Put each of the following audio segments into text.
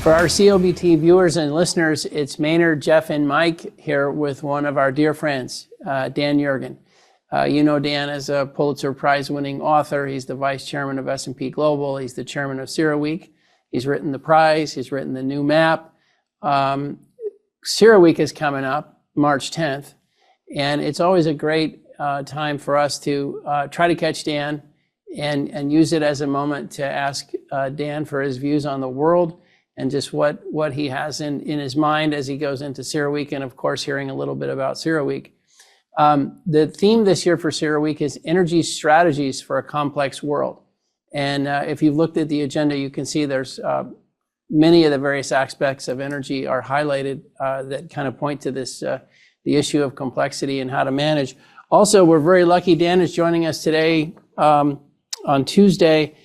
For our COBT viewers and listeners, it's Maynard, Jeff, and Mike here with one of our dear friends, Dan Yergin. You know Dan as a Pulitzer Prize-winning author. He's the vice chairman of S&P Global. He's the chairman of CERAWeek. He's written the prize. He's written the new map. CERAWeek is coming up March 10th, and it's always a great time for us to try to catch Dan and use it as a moment to ask Dan for his views on the world and just what he has in his mind as he goes into CERAWeek, and of course hearing a little bit about CERAWeek. The theme this year for CERAWeek is energy strategies for a complex world. And if you've looked at the agenda, you can see there's many of the various aspects of energy are highlighted that kind of point to this, the issue of complexity and how to manage. Also, we're very lucky Dan is joining us today on Tuesday,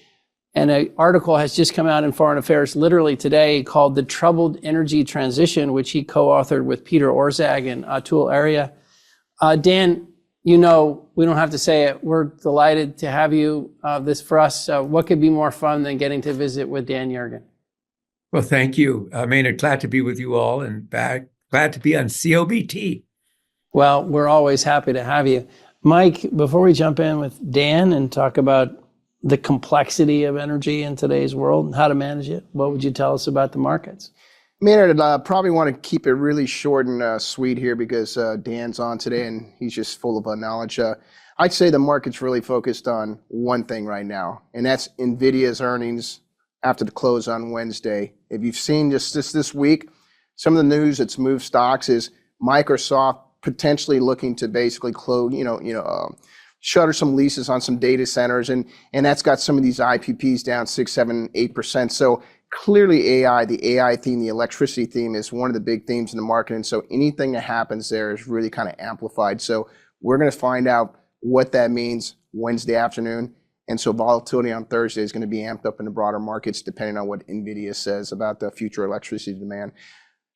and an article has just come out in Foreign Affairs literally today called The Troubled Energy Transition, which he co-authored with Peter Orszag and Atul, Arya. Dan, you know, we don't have to say it. We're delighted to have you. This for us, what could be more fun than getting to visit with Dan Yergin? Well, thank you, Maynard. Glad to be with you all, and glad to be on COBT. Well, we're always happy to have you. Mike, before we jump in with Dan and talk about the complexity of energy in today's world and how to manage it, what would you tell us about the markets? Maynard, I probably want to keep it really short and sweet here because Dan's on today and he's just full of knowledge. I'd say the market's really focused on one thing right now, and that's NVIDIA's earnings after the close on Wednesday. If you've seen just this week, some of the news that's moved stocks is Microsoft potentially looking to basically close, shutter some leases on some data centers, and that's got some of these IPPs down 6, 7, 8%. So clearly AI, the AI theme, the electricity theme is one of the big themes in the market. And so anything that happens there is really kind of amplified. So we're going to find out what that means Wednesday afternoon. And so volatility on Thursday is going to be amped up in the broader markets, depending on what NVIDIA says about the future electricity demand.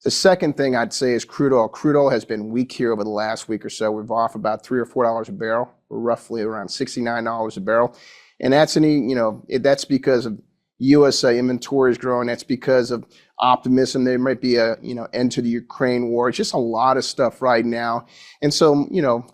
The second thing I'd say is crude oil. Crude oil has been weak here over the last week or so. We're off about $3 or $4 a barrel. We're roughly around $69 a barrel. And that's that's because of U.S. inventory is growing. That's because of optimism. There might be a end to the Ukraine war. It's just a lot of stuff right now. And so,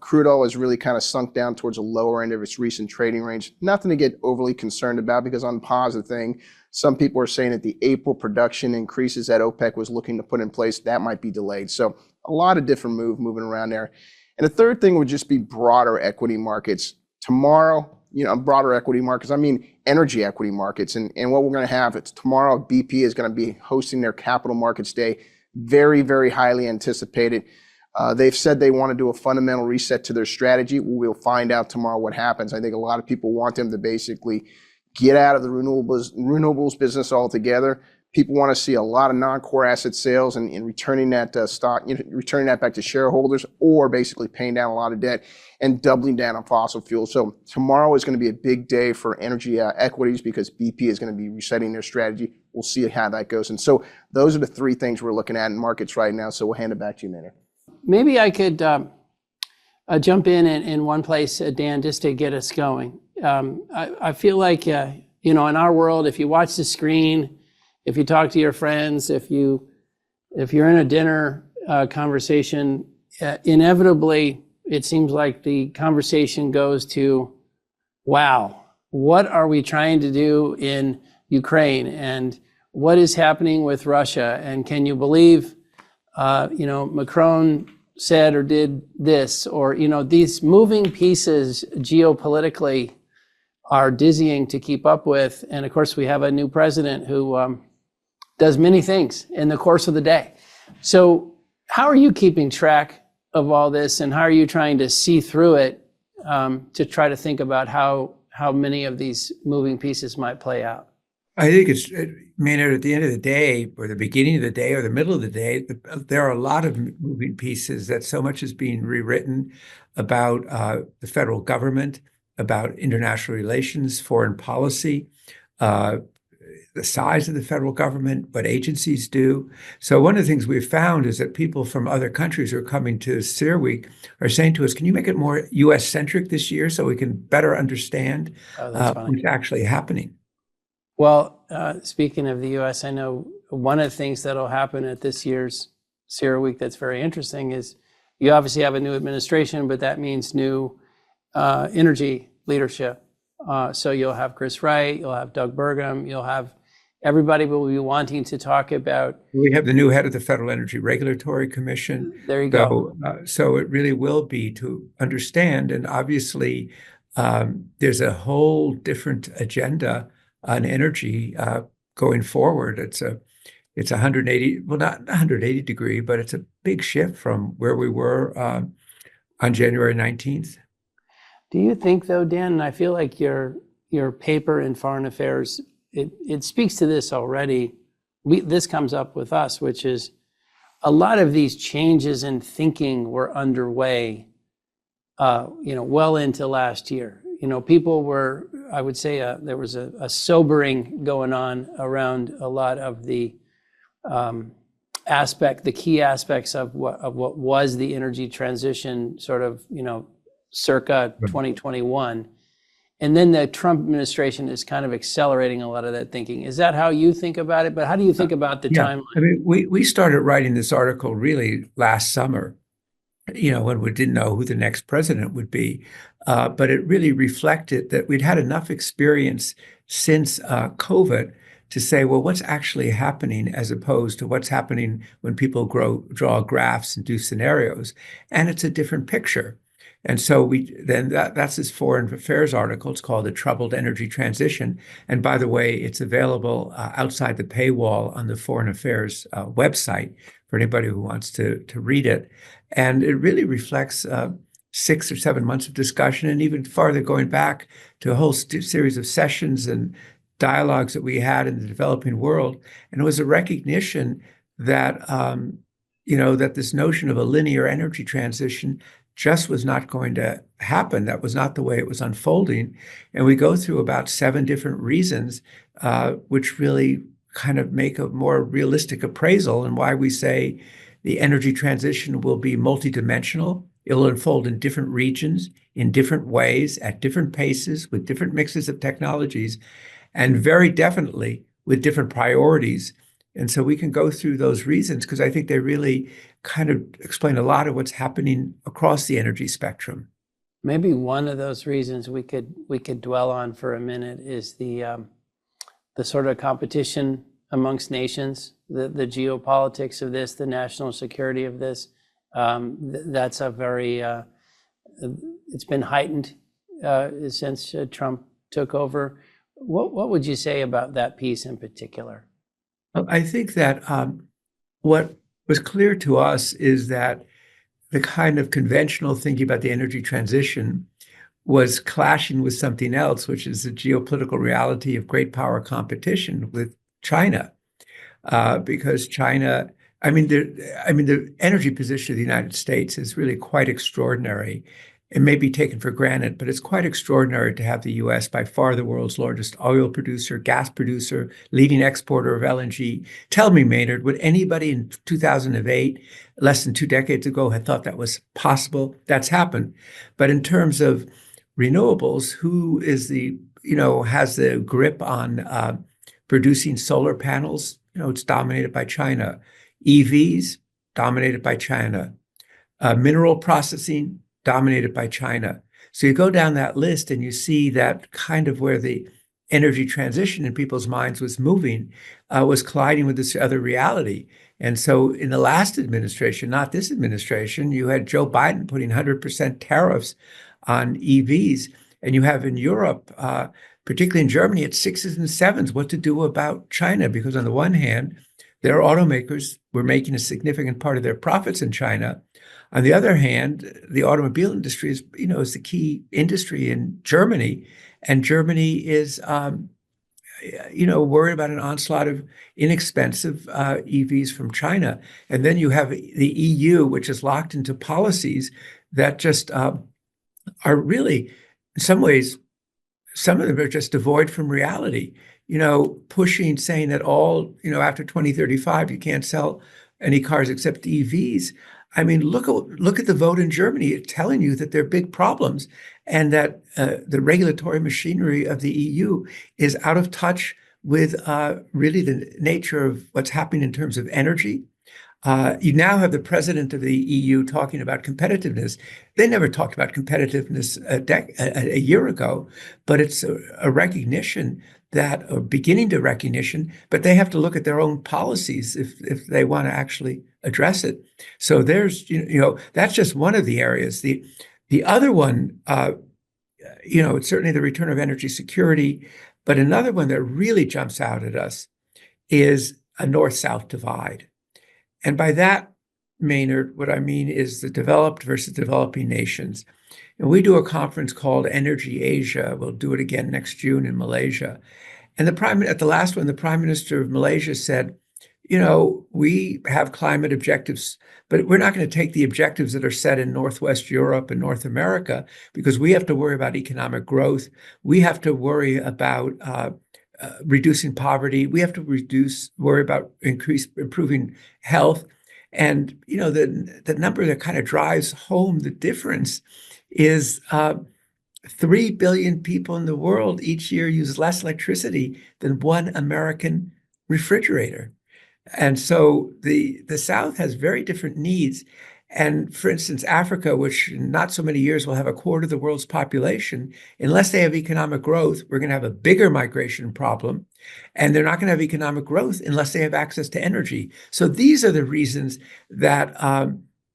crude oil has really kind of sunk down towards the lower end of its recent trading range. Nothing to get overly concerned about, because on the positive thing, some people are saying that the April production increases that OPEC was looking to put in place, that might be delayed. So a lot of different moving around there. And the third thing would just be broader equity markets. Tomorrow, broader equity markets, I mean energy equity markets. And what we're going to have, it's tomorrow, BP is going to be hosting their Capital Markets Day. Very, very highly anticipated. They've said they want to do a fundamental reset to their strategy. We'll find out tomorrow what happens. I think a lot of people want them to basically get out of the renewables business altogether. People want to see a lot of non-core asset sales and returning that stock, returning that back to shareholders, or basically paying down a lot of debt and doubling down on fossil fuels. So tomorrow is going to be a big day for energy equities because BP is going to be resetting their strategy. We'll see how that goes. And so those are the three things we're looking at in markets right now. So we'll hand it back to you, Maynard. Maybe I could jump in one place, Dan, just to get us going. I feel like, in our world, if you watch the screen, if you talk to your friends, if you're in a dinner conversation, inevitably, it seems like the conversation goes to, wow, what are we trying to do in Ukraine? And what is happening with Russia? And can you believe, Macron said or did this? Or, these moving pieces geopolitically are dizzying to keep up with. And of course, we have a new president who does many things in the course of the day. So how are you keeping track of all this, and how are you trying to see through it to try to think about how many of these moving pieces might play out? I think it's, Maynard, at the end of the day, or the beginning of the day, or the middle of the day, there are a lot of moving pieces that so much is being rewritten about the federal government, about international relations, foreign policy, the size of the federal government, what agencies do. So one of the things we've found is that people from other countries who are coming to CERAWeek are saying to us, can you make it more US-centric this year so we can better understand what's actually happening? Well, speaking of the U.S., I know one of the things that'll happen at this year's CERAWeek that's very interesting is you obviously have a new administration, but that means new energy leadership. So you'll have Chris Wright, you'll have Doug Burgum, you'll have everybody will be wanting to talk about. We have the new head of the Federal Energy Regulatory Commission. There you go. So it really will be to understand, and obviously there's a whole different agenda on energy going forward. It's 180, well, not 180 degree, but it's a big shift from where we were on January 19th. Do you think, though, Dan, and I feel like your paper in Foreign Affairs, it speaks to this already. This comes up with us, which is a lot of these changes in thinking were underway, well into last year. People were, I would say, there was a sobering going on around a lot of the key aspects of what was the energy transition, sort of, circa 2021. And then the Trump administration is kind of accelerating a lot of that thinking. Is that how you think about it? But how do you think about the timeline? I mean, we started writing this article really last summer, when we didn't know who the next president would be. But it really reflected that we'd had enough experience since COVID to say, well, what's actually happening as opposed to what's happening when people draw graphs and do scenarios. And it's a different picture. And so that's this Foreign Affairs article. It's called The Troubled Energy Transition. And by the way, it's available outside the paywall on the Foreign Affairs website for anybody who wants to read it. And it really reflects 6 or 7 months of discussion, and even farther going back to a whole series of sessions and dialogues that we had in the developing world. And it was a recognition that, that this notion of a linear energy transition just was not going to happen. That was not the way it was unfolding. And we go through about 7 different reasons, which really kind of make a more realistic appraisal and why we say the energy transition will be multidimensional. It'll unfold in different regions, in different ways, at different paces, with different mixes of technologies, and very definitely with different priorities. And so we can go through those reasons because I think they really kind of explain a lot of what's happening across the energy spectrum. Maybe one of those reasons we could dwell on for a minute is the sort of competition amongst nations, the geopolitics of this, the national security of this. That's a very it's been heightened since Trump took over. What would you say about that piece in particular? I think that what was clear to us is that the kind of conventional thinking about the energy transition was clashing with something else, which is the geopolitical reality of great power competition with China, because China. The energy position of the United States is really quite extraordinary. It may be taken for granted, but it's quite extraordinary to have the U.S. by far the world's largest oil producer, gas producer, leading exporter of LNG. Tell me, Maynard, would anybody in 2008, less than 2 decades ago, have thought that was possible? That's happened. But in terms of renewables, who is has the grip on producing solar panels? It's dominated by China. EVs, dominated by China. Mineral processing, dominated by China. So you go down that list and you see that kind of where the energy transition in people's minds was moving, was colliding with this other reality. And so in the last administration, not this administration, you had Joe Biden putting 100% tariffs on EVs. And you have in Europe, particularly in Germany, it's 6s and 7s, what to do about China. Because on the one hand, their automakers were making a significant part of their profits in China. On the other hand, the automobile industry is the key industry in Germany, and Germany is, worried about an onslaught of inexpensive EVs from China. And then you have the EU, which is locked into policies that just are really, in some ways, some of them are just devoid from reality. Pushing, saying that all, after 2035, you can't sell any cars except EVs. I mean, look at the vote in Germany telling you that there are big problems and that the regulatory machinery of the EU is out of touch with really the nature of what's happening in terms of energy. You now have the president of the EU talking about competitiveness. They never talked about competitiveness a year ago, but it's a recognition that, or beginning to recognition, but they have to look at their own policies if they want to actually address it. So there's, that's just one of the areas. The other one, it's certainly the return of energy security, but another one that really jumps out at us is a north-south divide. And by that, Maynard, what I mean is the developed versus developing nations. And we do a conference called Energy Asia. We'll do it again next June in Malaysia. And at the last one, the Prime Minister of Malaysia said, we have climate objectives, but we're not going to take the objectives that are set in Northwest Europe and North America, because we have to worry about economic growth. We have to worry about reducing poverty. We have to worry about improving health. And, the number that kind of drives home the difference is 3 billion people in the world each year use less electricity than one American refrigerator. And so the South has very different needs. And for instance, Africa, which in not so many years will have a quarter of the world's population, unless they have economic growth, we're going to have a bigger migration problem. And they're not going to have economic growth unless they have access to energy. So these are the reasons that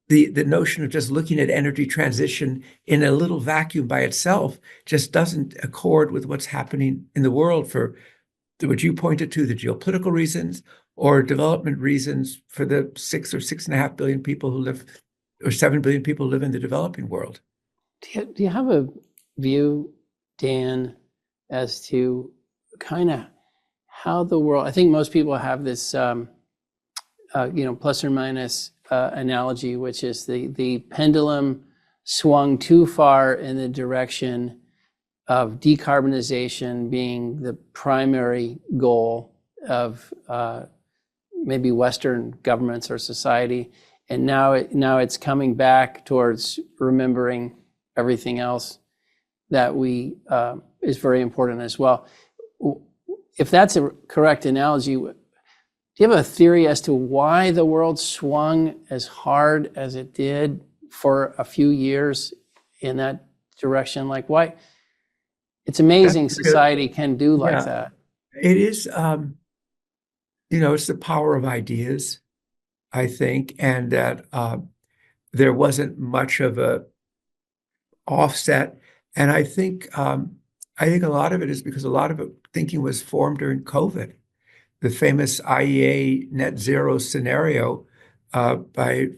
the notion of just looking at energy transition in a little vacuum by itself just doesn't accord with what's happening in the world for what you pointed to, the geopolitical reasons, or development reasons for the 6 or 6.5 billion people who live, or 7 billion people who live in the developing world. Do you have a view, Dan, as to kind of how the world, I think most people have this, plus or minus analogy, which is the pendulum swung too far in the direction of decarbonization being the primary goal of maybe Western governments or society, and now it's coming back towards remembering everything else that is very important as well. If that's a correct analogy, do you have a theory as to why the world swung as hard as it did for a few years in that direction? Like, why? It's amazing society can do like that. It is, it's the power of ideas, I think, and that there wasn't much of a offset. And I think a lot of it is because a lot of thinking was formed during COVID. The famous IEA net zero scenario that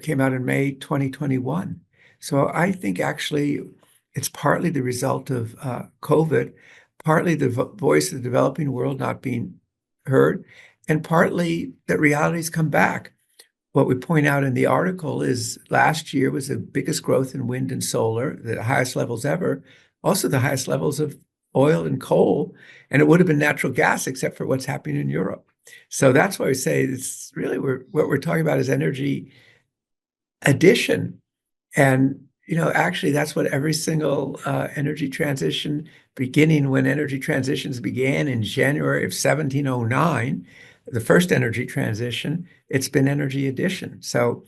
came out in May 2021. So I think actually it's partly the result of COVID, partly the voice of the developing world not being heard, and partly that realities come back. What we point out in the article is last year was the biggest growth in wind and solar, the highest levels ever, also the highest levels of oil and coal, and it would have been natural gas except for what's happening in Europe. So that's why we say it's really what we're talking about is energy addition. And actually, that's what every single energy transition, beginning when energy transitions began in January of 1709, the first energy transition, it's been energy addition. So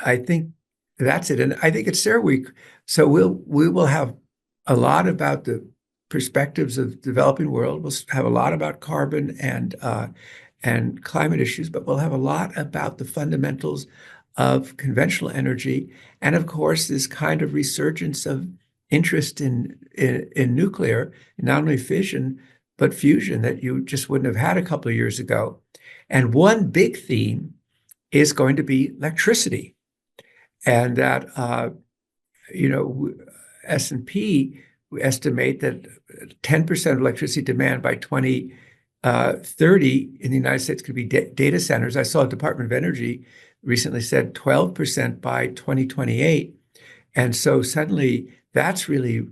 I think that's it. And I think it's CERAWeek. So we will have a lot about the perspectives of the developing world. We'll have a lot about carbon and climate issues, but we'll have a lot about the fundamentals of conventional energy, and of course, this kind of resurgence of interest in nuclear, not only fission, but fusion that you just wouldn't have had a couple of years ago. And one big theme is going to be electricity. And that, S&P estimate that 10% of electricity demand by 2030 in the United States could be data centers. I saw the Department of Energy recently said 12% by 2028. And so suddenly that's really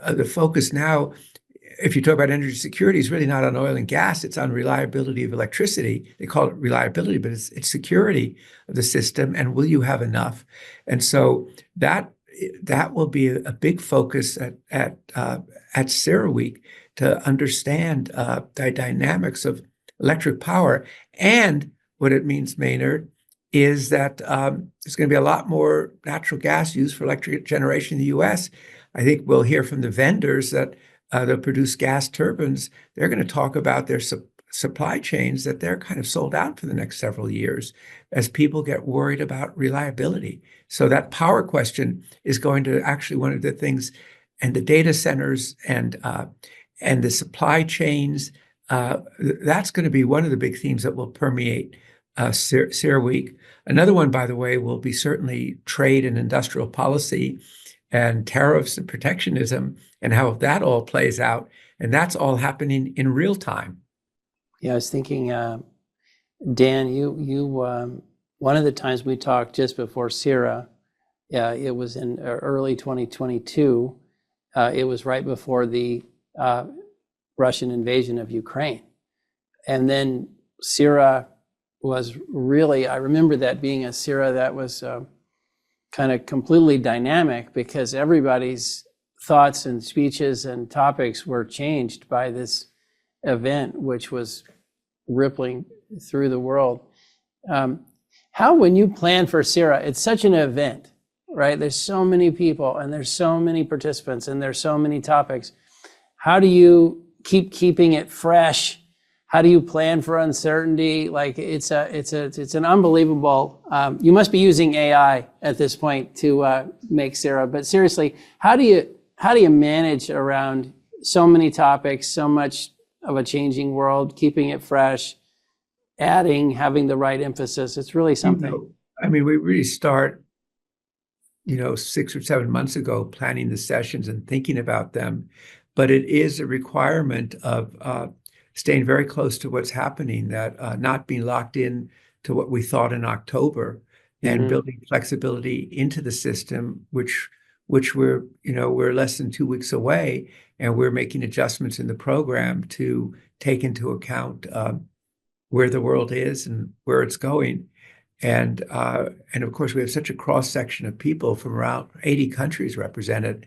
the focus now. If you talk about energy security, it's really not on oil and gas, it's on reliability of electricity. They call it reliability, but it's security of the system, and will you have enough? And so that will be a big focus at CERAWeek, to understand the dynamics of electric power. And what it means, Maynard, is that there's going to be a lot more natural gas used for electric generation in the US. I think we'll hear from the vendors that they'll produce gas turbines. They're going to talk about their supply chains, that they're kind of sold out for the next several years as people get worried about reliability. So that power question is going to actually one of the things, and the data centers and the supply chains, that's going to be one of the big themes that will permeate CERAWeek. Another one, by the way, will be certainly trade and industrial policy and tariffs and protectionism and how that all plays out. And that's all happening in real time. Yeah, I was thinking, Dan, you one of the times we talked just before CERA, it was in early 2022. It was right before the Russian invasion of Ukraine. And then CERA was really, I remember that being a CERA that was kind of completely dynamic, because everybody's thoughts and speeches and topics were changed by this event, which was rippling through the world. How, when you plan for CERA, it's such an event, right? There's so many people and there's so many participants and there's so many topics. How do you keeping it fresh? How do you plan for uncertainty? Like it's an unbelievable. You must be using AI at this point to make CERA. But seriously, how do you manage around so many topics, so much of a changing world, keeping it fresh, having the right emphasis? It's really something. I mean, we really start, 6 or 7 months ago, planning the sessions and thinking about them. But it is a requirement of staying very close to what's happening, that not being locked in to what we thought in October, and building flexibility into the system, which we're less than 2 weeks away, and we're making adjustments in the program to take into account where the world is and where it's going. And of course, we have such a cross section of people from around 80 countries represented,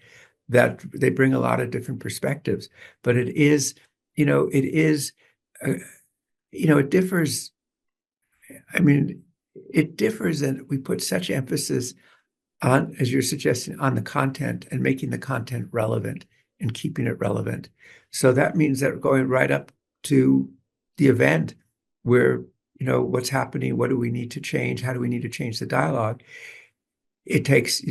that they bring a lot of different perspectives. But it differs. I mean, it differs, and we put such emphasis on, as you're suggesting, on the content and making the content relevant and keeping it relevant. So that means that we're going right up to the event where, what's happening, what do we need to change, how do we need to change the dialogue? It takes,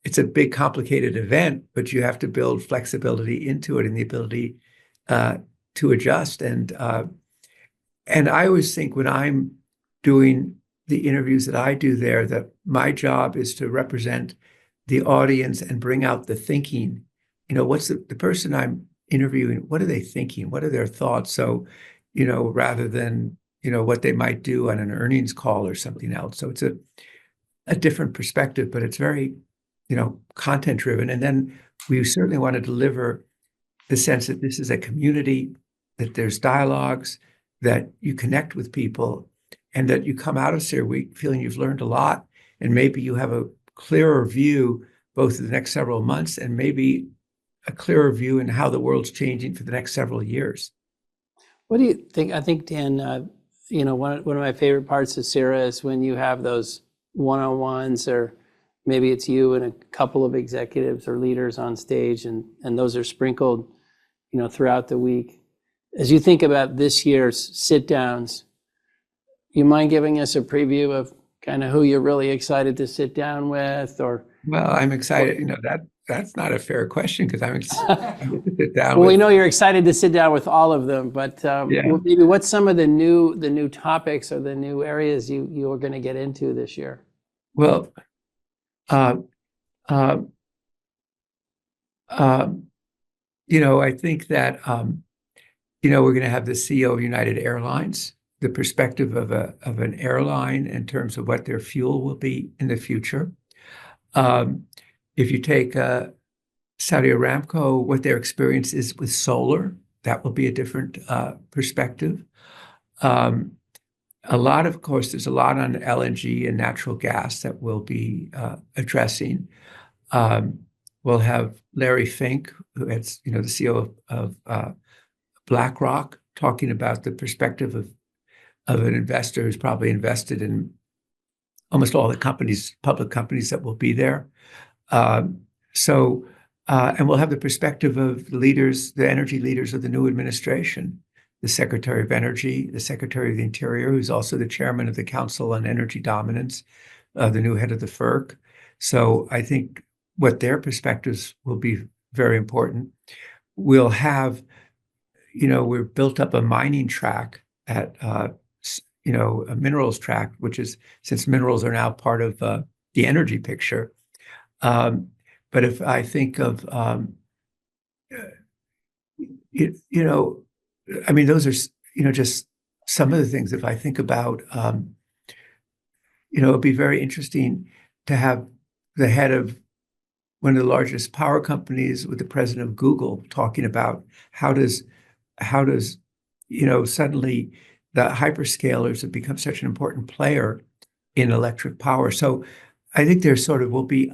it's a big, complicated event, but you have to build flexibility into it and the ability to adjust. And I always think, when I'm doing the interviews that I do there, that my job is to represent the audience and bring out the thinking. What's the person I'm interviewing, what are they thinking? What are their thoughts? So, rather than, what they might do on an earnings call or something else. So it's a different perspective, but it's very, content driven. And then we certainly want to deliver the sense that this is a community, that there's dialogues, that you connect with people, and that you come out of CERAWeek feeling you've learned a lot, and maybe you have a clearer view both in the next several months, and maybe a clearer view in how the world's changing for the next several years. What do you think? I think, Dan, one of my favorite parts of CERA is when you have those one-on-ones, or maybe it's you and a couple of executives or leaders on stage, and those are sprinkled, throughout the week. As you think about this year's sit-downs, you mind giving us a preview of kind of who you're really excited to sit down with? Or well, I'm excited. That's not a fair question, because I'm excited to sit down. Well, we know you're excited to sit down with all of them, but maybe what's some of the new topics or the new areas you are going to get into this year? Well, I think that we're going to have the CEO of United Airlines, the perspective of an airline in terms of what their fuel will be in the future. If you take Saudi Aramco, what their experience is with solar, that will be a different perspective. Of course, there's a lot on LNG and natural gas that we'll be addressing. we'll have Larry Fink, who is, the CEO of BlackRock, talking about the perspective of an investor who's probably invested in almost all the public companies that will be there. And we'll have the perspective of the energy leaders of the new administration, the Secretary of Energy, the Secretary of the Interior, who's also the chairman of the Council on Energy Dominance, the new head of the FERC. So I think what their perspectives will be very important. We'll have, we've built up a mining track at, a minerals track, which is, since minerals are now part of the energy picture. But if I think of, those are, just some of the things. If I think about, it'd be very interesting to have the head of one of the largest power companies with the president of Google talking about how does suddenly the hyperscalers have become such an important player in electric power. So I think there sort of will be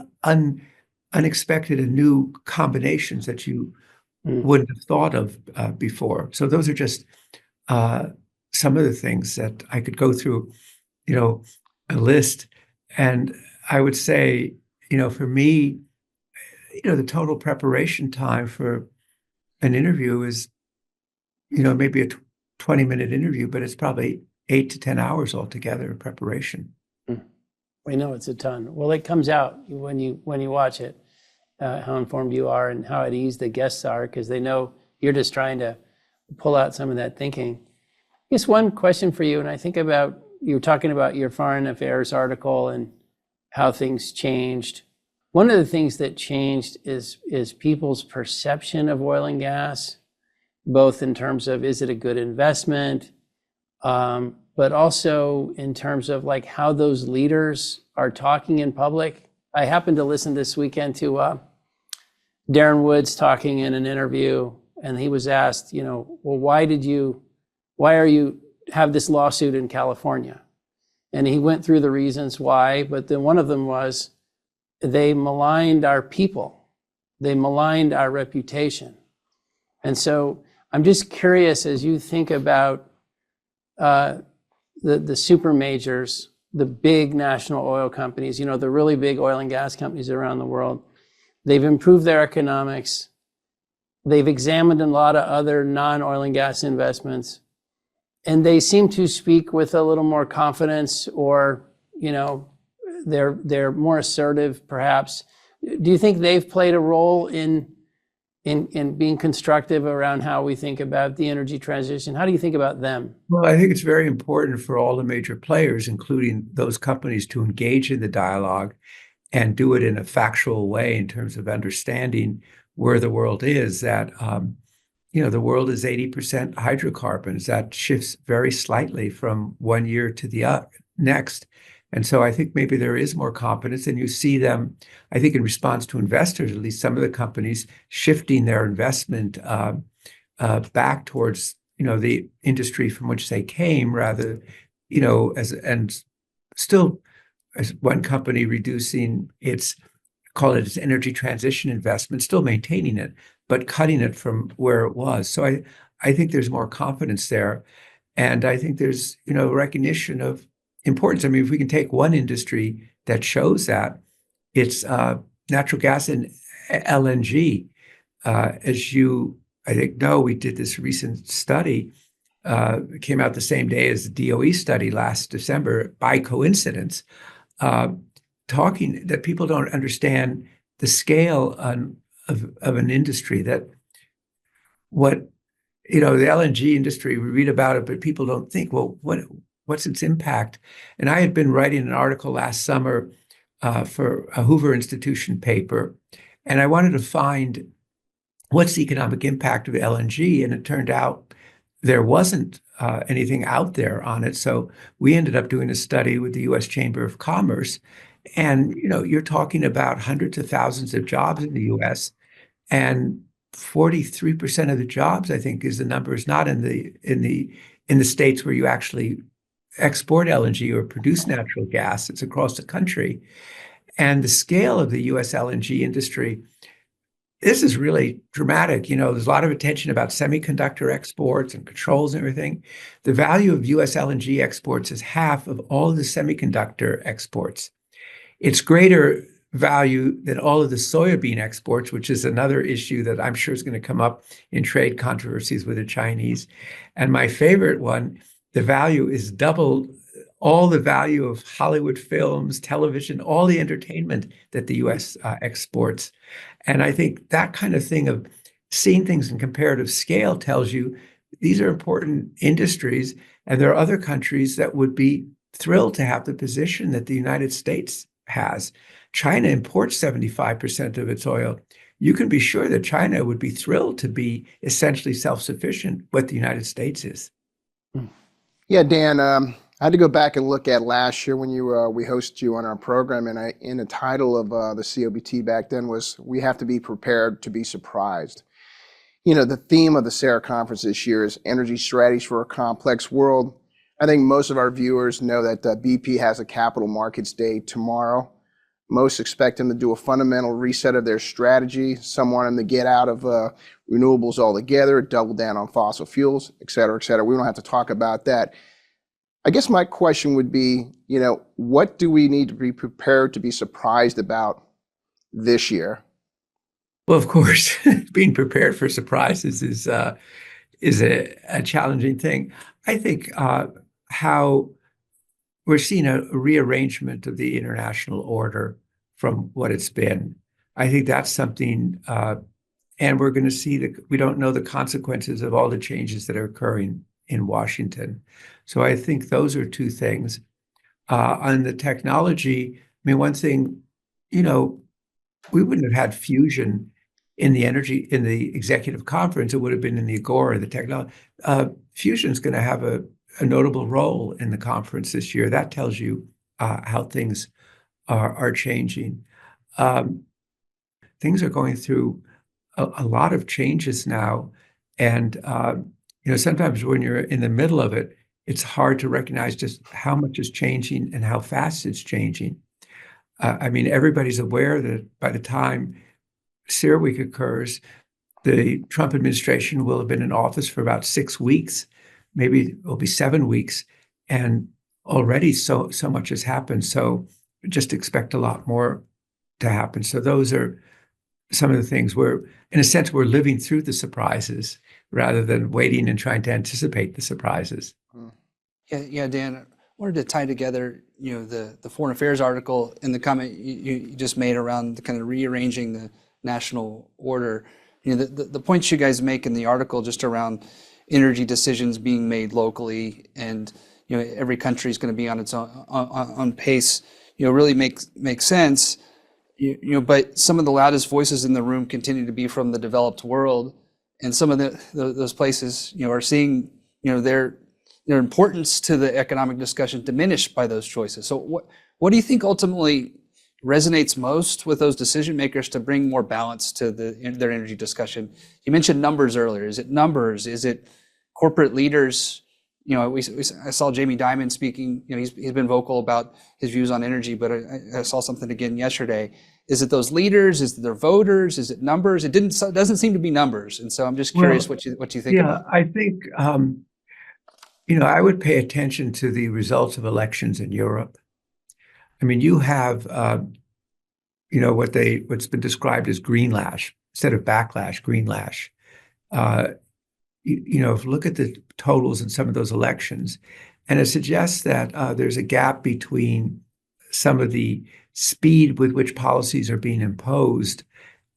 unexpected and new combinations that you wouldn't have thought of before. So those are just some of the things that I could go through, a list. And I would say, for me, the total preparation time for an interview is, maybe a 20-minute interview, but it's probably 8 to 10 hours altogether in preparation. We know it's a ton. Well, it comes out when you watch it, how informed you are and how at ease the guests are, because they know you're just trying to pull out some of that thinking. I guess one question for you, and I think about, you were talking about your foreign affairs article and how things changed. One of the things that changed is people's perception of oil and gas, both in terms of, is it a good investment, but also in terms of like how those leaders are talking in public. I happened to listen this weekend to Darren Woods talking in an interview, and he was asked, well, why are you have this lawsuit in California? And he went through the reasons why, but then one of them was they maligned our people. They maligned our reputation. And so I'm just curious, as you think about the super majors, the big national oil companies, the really big oil and gas companies around the world, they've improved their economics. They've examined a lot of other non-oil and gas investments, and they seem to speak with a little more confidence, or, they're more assertive, perhaps. Do you think they've played a role in being constructive around how we think about the energy transition? How do you think about them? Well, I think it's very important for all the major players, including those companies, to engage in the dialogue and do it in a factual way in terms of understanding where the world is. That, the world is 80% hydrocarbons. That shifts very slightly from one year to the next. And so I think maybe there is more confidence, and you see them, I think, in response to investors, at least some of the companies, shifting their investment back towards, the industry from which they came, rather, and still, as one company reducing its energy transition investment, still maintaining it, but cutting it from where it was. So I think there's more confidence there. And I think there's, recognition of importance. I mean, if we can take one industry that shows that, it's natural gas and LNG. As you, I think, know, we did this recent study. It came out the same day as the DOE study last December, by coincidence, talking that people don't understand the scale of an industry, that the LNG industry, we read about it, but people don't think, well, what's its impact? And I had been writing an article last summer for a Hoover Institution paper, and I wanted to find what's the economic impact of LNG, and it turned out there wasn't anything out there on it. So we ended up doing a study with the US Chamber of Commerce, and you're talking about hundreds of thousands of jobs in the US, and 43% of the jobs, I think, is the number, is not in the states where you actually export LNG or produce natural gas. It's across the country. And the scale of the US LNG industry, this is really dramatic. There's a lot of attention about semiconductor exports and controls and everything. The value of US LNG exports is half of all the semiconductor exports. It's greater value than all of the soybean exports, which is another issue that I'm sure is going to come up in trade controversies with the Chinese. And my favorite one, the value is double all the value of Hollywood films, television, all the entertainment that the US exports. And I think that kind of thing of seeing things in comparative scale tells you these are important industries, and there are other countries that would be thrilled to have the position that the United States has. China imports 75% of its oil. You can be sure that China would be thrilled to be essentially self-sufficient, what the United States is. Yeah, Dan, I had to go back and look at last year when we hosted you on our program, and in the title of the COBT back then was "We have to be prepared to be surprised." The theme of the CERA conference this year is energy strategies for a complex world. I think most of our viewers know that BP has a capital markets day tomorrow. Most expect them to do a fundamental reset of their strategy. Some want them to get out of renewables altogether, double down on fossil fuels, et cetera, et cetera. We don't have to talk about that. I guess my question would be, what do we need to be prepared to be surprised about this year? Well, of course, being prepared for surprises is a challenging thing. I think how we're seeing a rearrangement of the international order from what it's been. I think that's something, and we're going to see that we don't know the consequences of all the changes that are occurring in Washington. So I think those are two things. On the technology, one thing, we wouldn't have had fusion in the executive conference. It would have been in the Agora, the technology. Fusion is going to have a notable role in the conference this year. That tells you how things are changing. Things are going through a lot of changes now, and sometimes when you're in the middle of it, it's hard to recognize just how much is changing and how fast it's changing. Everybody's aware that by the time CERAWeek occurs, the Trump administration will have been in office for about 6 weeks. Maybe it'll be 7 weeks, and already so much has happened. So just expect a lot more to happen. So those are some of the things where, in a sense, we're living through the surprises rather than waiting and trying to anticipate the surprises. Yeah, Dan, I wanted to tie together, the foreign affairs article and the comment you just made around the kind of rearranging the national order. The points you guys make in the article just around energy decisions being made locally, and every country is going to be on its own on pace. Really makes sense. But some of the loudest voices in the room continue to be from the developed world, and some of those places are seeing their importance to the economic discussion diminished by those choices. So what do you think ultimately resonates most with those decision makers to bring more balance to their energy discussion? You mentioned numbers earlier. Is it numbers? Is it corporate leaders? I saw Jamie Dimon speaking. He's been vocal about his views on energy, but I saw something again yesterday. Is it those leaders? Is it their voters? Is it numbers? It doesn't seem to be numbers, and so I'm just curious what you think about. I think I would pay attention to the results of elections in Europe. You have what's been described as greenlash instead of backlash, greenlash. If you look at the totals in some of those elections, and it suggests that there's a gap between some of the speed with which policies are being imposed,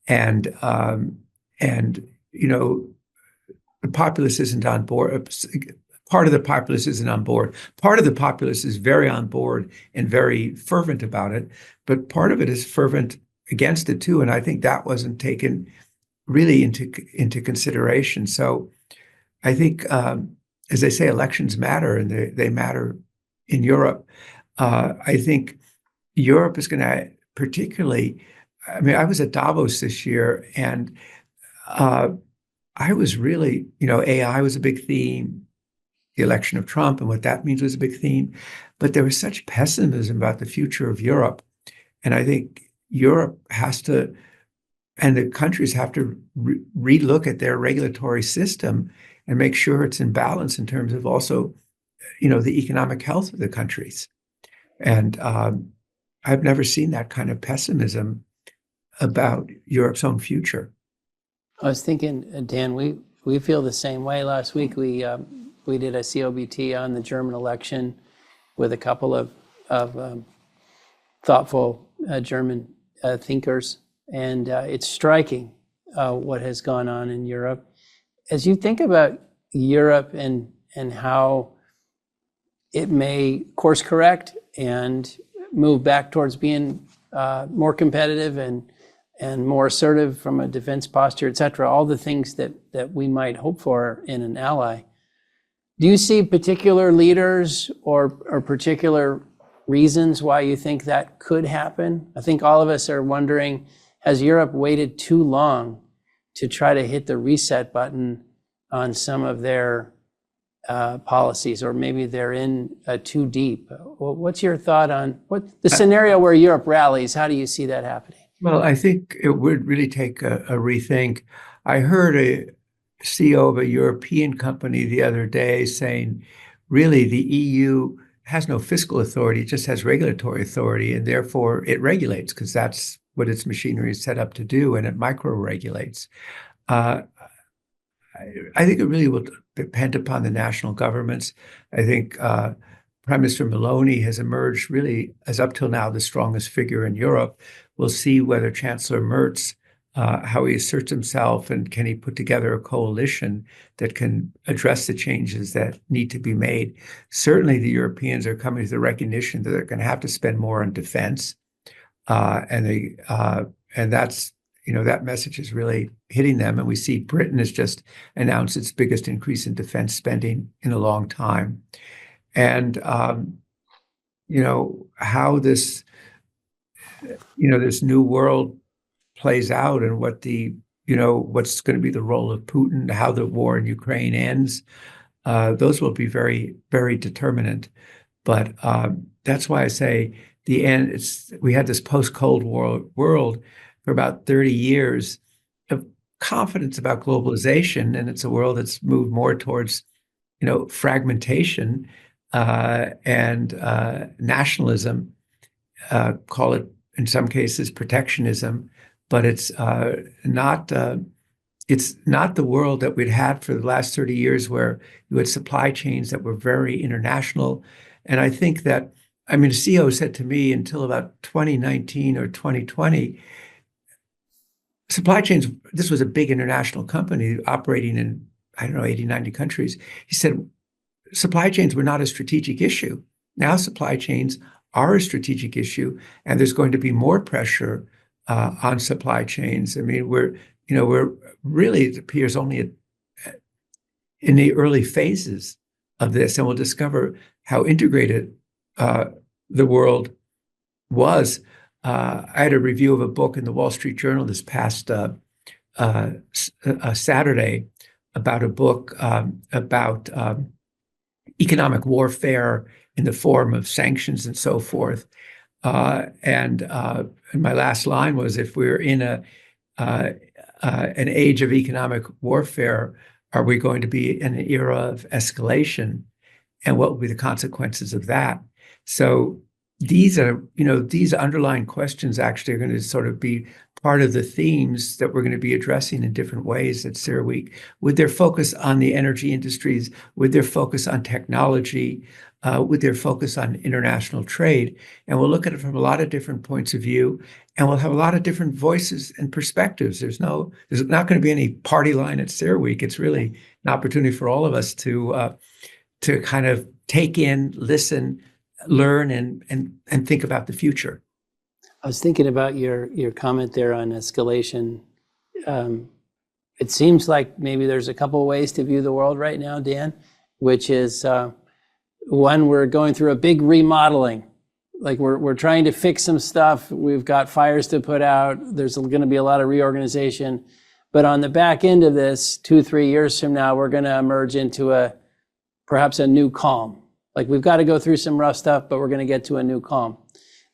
and the populace isn't on board. Part of the populace isn't on board. Part of the populace is very on board and very fervent about it, but part of it is fervent against it too. And I think that wasn't taken really into consideration. So I think, as they say, elections matter, and they matter in Europe. I think Europe is going to particularly, I was at Davos this year, and I was really, AI was a big theme. The election of Trump and what that means was a big theme. But there was such pessimism about the future of Europe. And I think Europe has to the countries have to relook at their regulatory system and make sure it's in balance in terms of also, the economic health of the countries. And I've never seen that kind of pessimism about Europe's own future. I was thinking, Dan, we feel the same way. Last week we did a COBT on the German election with a couple of thoughtful German thinkers, and it's striking what has gone on in Europe. As you think about Europe and how it may course correct and move back towards being more competitive and more assertive from a defense posture, et cetera, all the things that we might hope for in an ally. Do you see particular leaders or particular reasons why you think that could happen? I think all of us are wondering, has Europe waited too long to try to hit the reset button on some of their policies, or maybe they're in too deep? What's your thought on what the scenario where Europe rallies? How do you see that happening? Well, I think it would really take a rethink. I heard a CEO of a European company the other day saying, really, the EU has no fiscal authority, it just has regulatory authority, and therefore it regulates because that's what its machinery is set up to do, and it micro-regulates. I think it really will depend upon the national governments. I think Prime Minister Meloni has emerged really, as up till now, the strongest figure in Europe. We'll see whether Chancellor Merz, how he asserts himself, and can he put together a coalition that can address the changes that need to be made. Certainly, the Europeans are coming to the recognition that they're going to have to spend more on defense, and that's, that message is really hitting them. And we see Britain has just announced its biggest increase in defense spending in a long time. And how this new world plays out, and what what's going to be the role of Putin, how the war in Ukraine ends, those will be very, very determinant. But that's why I say the end. We had this post-Cold War world for about 30 years of confidence about globalization, and it's a world that's moved more towards, fragmentation and nationalism. Call it in some cases protectionism, but it's not the world that we'd had for the last 30 years, where you had supply chains that were very international. And I think that, the CEO said to me until about 2019 or 2020, supply chains, this was a big international company operating in, 80, 90 countries. He said, supply chains were not a strategic issue. Now supply chains are a strategic issue, and there's going to be more pressure on supply chains. We're really, it appears, only in the early phases of this, and we'll discover how integrated the world was. I had a review of a book in the Wall Street Journal this past Saturday about a book about economic warfare in the form of sanctions and so forth. And my last line was, if we're in an age of economic warfare, are we going to be in an era of escalation? And what will be the consequences of that? So these underlying questions actually are going to sort of be part of the themes that we're going to be addressing in different ways at CERAWeek, with their focus on the energy industries, with their focus on technology, with their focus on international trade. And we'll look at it from a lot of different points of view, and we'll have a lot of different voices and perspectives. There's not going to be any party line at CERAWeek. It's really an opportunity for all of us to kind of take in, listen, learn, and think about the future. I was thinking about your comment there on escalation. It seems like maybe there's a couple of ways to view the world right now, Dan, which is one, we're going through a big remodeling. Like we're trying to fix some stuff. We've got fires to put out. There's going to be a lot of reorganization. But on the back end of this, 2-3 years from now, we're going to emerge into perhaps a new calm. Like we've got to go through some rough stuff, but we're going to get to a new calm.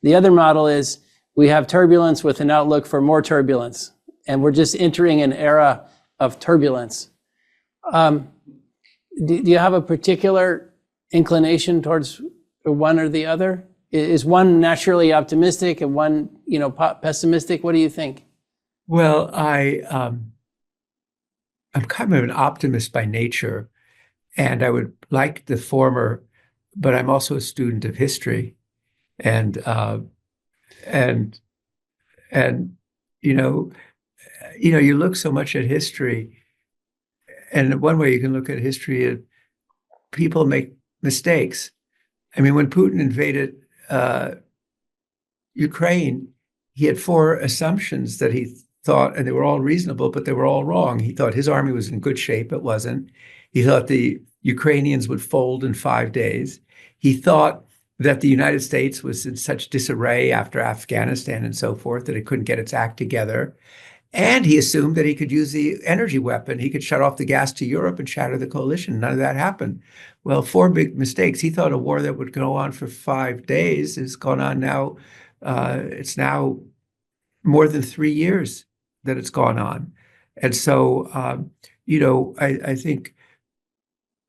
The other model is we have turbulence with an outlook for more turbulence. and we're just entering an era of turbulence. Do you have a particular inclination towards one or the other? Is one naturally optimistic and one, pessimistic? What do you think? Well, I'm kind of an optimist by nature, and I would like the former, but I'm also a student of history, and you look so much at history, and one way you can look at history is people make mistakes. I mean, when Putin invaded Ukraine, he had 4 assumptions that he thought, and they were all reasonable, but they were all wrong. He thought his army was in good shape. It wasn't. He thought the Ukrainians would fold in 5 days. He thought that the United States was in such disarray after Afghanistan and so forth that it couldn't get its act together. And he assumed that he could use the energy weapon. He could shut off the gas to Europe and shatter the coalition. None of that happened. Well, 4 big mistakes. He thought a war that would go on for 5 days has gone on now. It's now more than 3 years that it's gone on. And so, I think,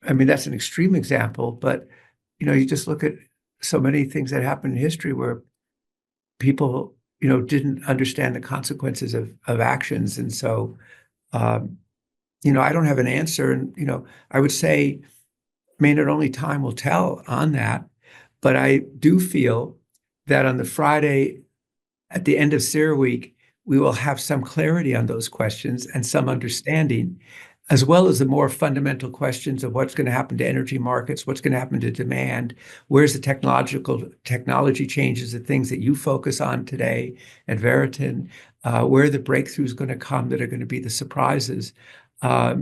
I mean, that's an extreme example, but, you just look at so many things that happened in history where people, didn't understand the consequences of actions. And so, I don't have an answer. And, I would say, only time will tell on that. But I do feel that on the Friday at the end of CERAWeek, we will have some clarity on those questions and some understanding, as well as the more fundamental questions of what's going to happen to energy markets, what's going to happen to demand, where's the technology changes, the things that you focus on today at Veriton, where are the breakthroughs going to come that are going to be the surprises. Like,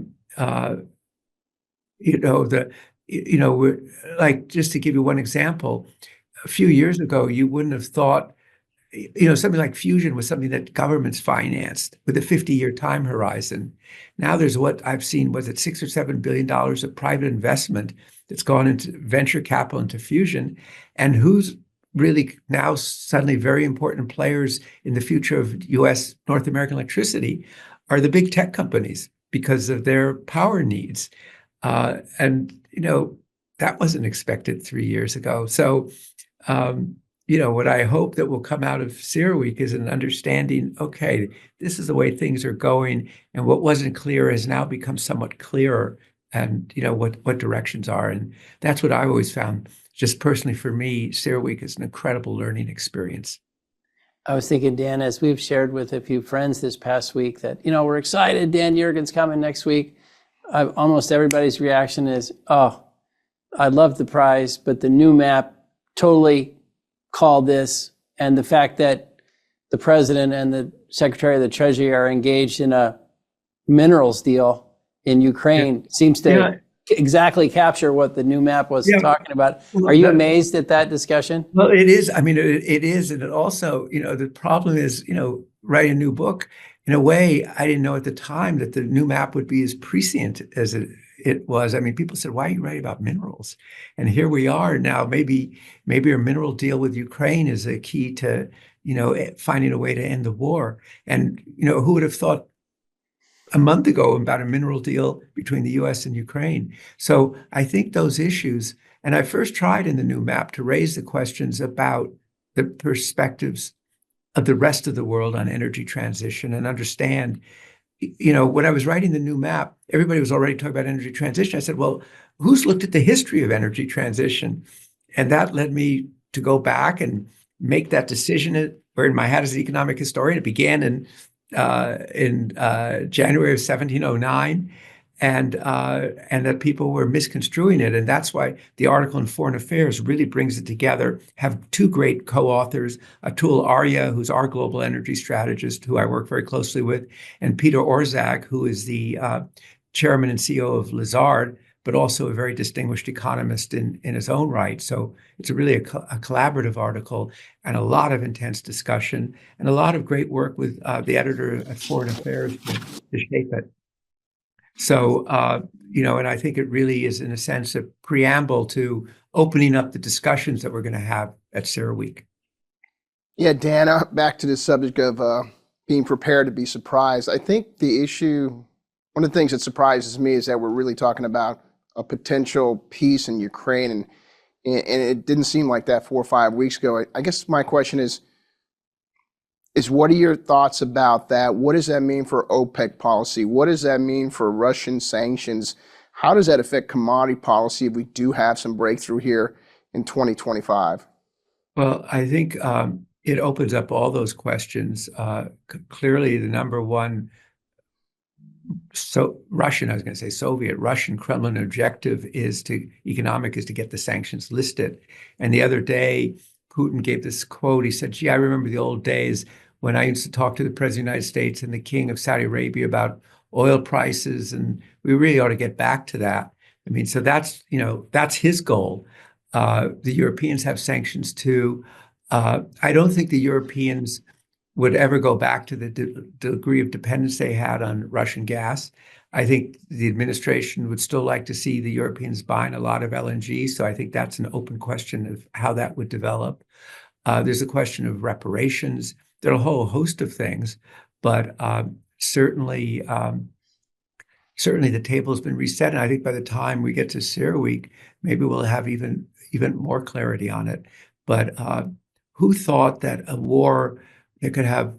just to give you one example, a few years ago, you wouldn't have thought, something like fusion was something that governments financed with a 50-year time horizon. Now there's what I've seen, was it $6 or $7 billion of private investment that's gone into venture capital into fusion, and who's really now suddenly very important players in the future of US North American electricity are the big tech companies because of their power needs. That wasn't expected 3 years ago. So, what I hope that will come out of CERAWeek is an understanding, okay, this is the way things are going, and what wasn't clear has now become somewhat clearer, and what directions are. And that's what I always found, just personally for me, CERAWeek is an incredible learning experience. I was thinking, Dan, as we've shared with a few friends this past week that, we're excited, Dan Yergin's coming next week. Almost everybody's reaction is, oh, I love the prize, but the new map totally called this. And the fact that the president and the secretary of the treasury are engaged in a minerals deal in Ukraine seems to exactly capture what the new map was talking about. Are you amazed at that discussion? Well, it is. I mean, it is. And it also, the problem is, writing a new book, in a way, I didn't know at the time that the new map would be as prescient as it was. I mean, people said, why are you writing about minerals? And here we are now. Maybe a mineral deal with Ukraine is a key to, finding a way to end the war. And, who would have thought a month ago about a mineral deal between the US and Ukraine? So I think those issues, and I first tried in the new map to raise the questions about the perspectives of the rest of the world on energy transition and understand, when I was writing the new map, everybody was already talking about energy transition. I said, well, who's looked at the history of energy transition? And that led me to go back and make that decision, wearing my hat as an economic historian. It began in January of 1709, and that people were misconstruing it. And that's why the article in Foreign Affairs really brings it together. Have 2 great co-authors, Atul, Arya, who's our global energy strategist, who I work very closely with, and Peter Orszag, who is the chairman and CEO of Lazard, but also a very distinguished economist in his own right. So it's really a collaborative article, and a lot of intense discussion, and a lot of great work with the editor at Foreign Affairs to shape it. So, and I think it really is, in a sense, a preamble to opening up the discussions that we're going to have at CERAWeek. Yeah, Dan, back to the subject of being prepared to be surprised. I think the issue, one of the things that surprises me is that we're really talking about a potential peace in Ukraine, and it didn't seem like that 4 or 5 weeks ago. I guess my question is what are your thoughts about that? What does that mean for OPEC policy? What does that mean for Russian sanctions? How does that affect commodity policy if we do have some breakthrough here in 2025? Well, I think it opens up all those questions. Clearly, the number one Soviet Russian Kremlin objective is to get the sanctions lifted. And the other day, Putin gave this quote. He said, "Gee, I remember the old days when I used to talk to the President of the United States and the King of Saudi Arabia about oil prices, and we really ought to get back to that." I mean, so that's his goal. The Europeans have sanctions too. I don't think the Europeans would ever go back to the degree of dependence they had on Russian gas. I think the administration would still like to see the Europeans buying a lot of LNG. So I think that's an open question of how that would develop. There's a question of reparations. There are a whole host of things, but certainly the table has been reset. And I think by the time we get to CERAWeek, maybe we'll have even more clarity on it. But who thought that a war that could have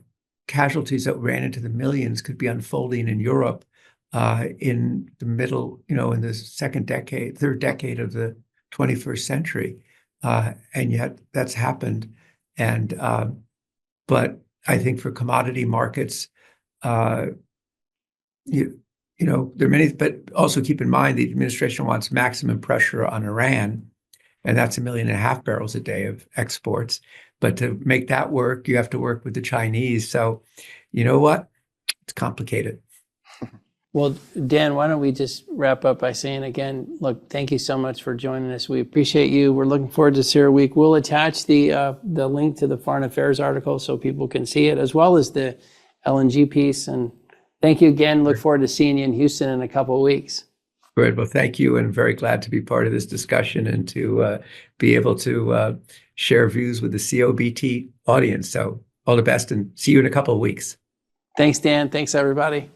casualties that ran into the millions could be unfolding in Europe in the middle, in the third decade of the 21st century? And yet that's happened. And but I think for commodity markets, there are many, but also keep in mind the administration wants maximum pressure on Iran, and that's 1.5 million barrels a day of exports. But to make that work, you have to work with the Chinese. So, you know what? It's complicated. Well, Dan, why don't we just wrap up by saying again, look, thank you so much for joining us. We appreciate you. We're looking forward to CERAWeek. We'll attach the link to the Foreign Affairs article so people can see it, as well as the LNG piece. And thank you again. Look forward to seeing you in Houston in a couple of weeks. Good. Well, thank you. And very glad to be part of this discussion and to be able to share views with the COBT audience. So all the best and see you in a couple of weeks. Thanks, Dan. Thanks, everybody.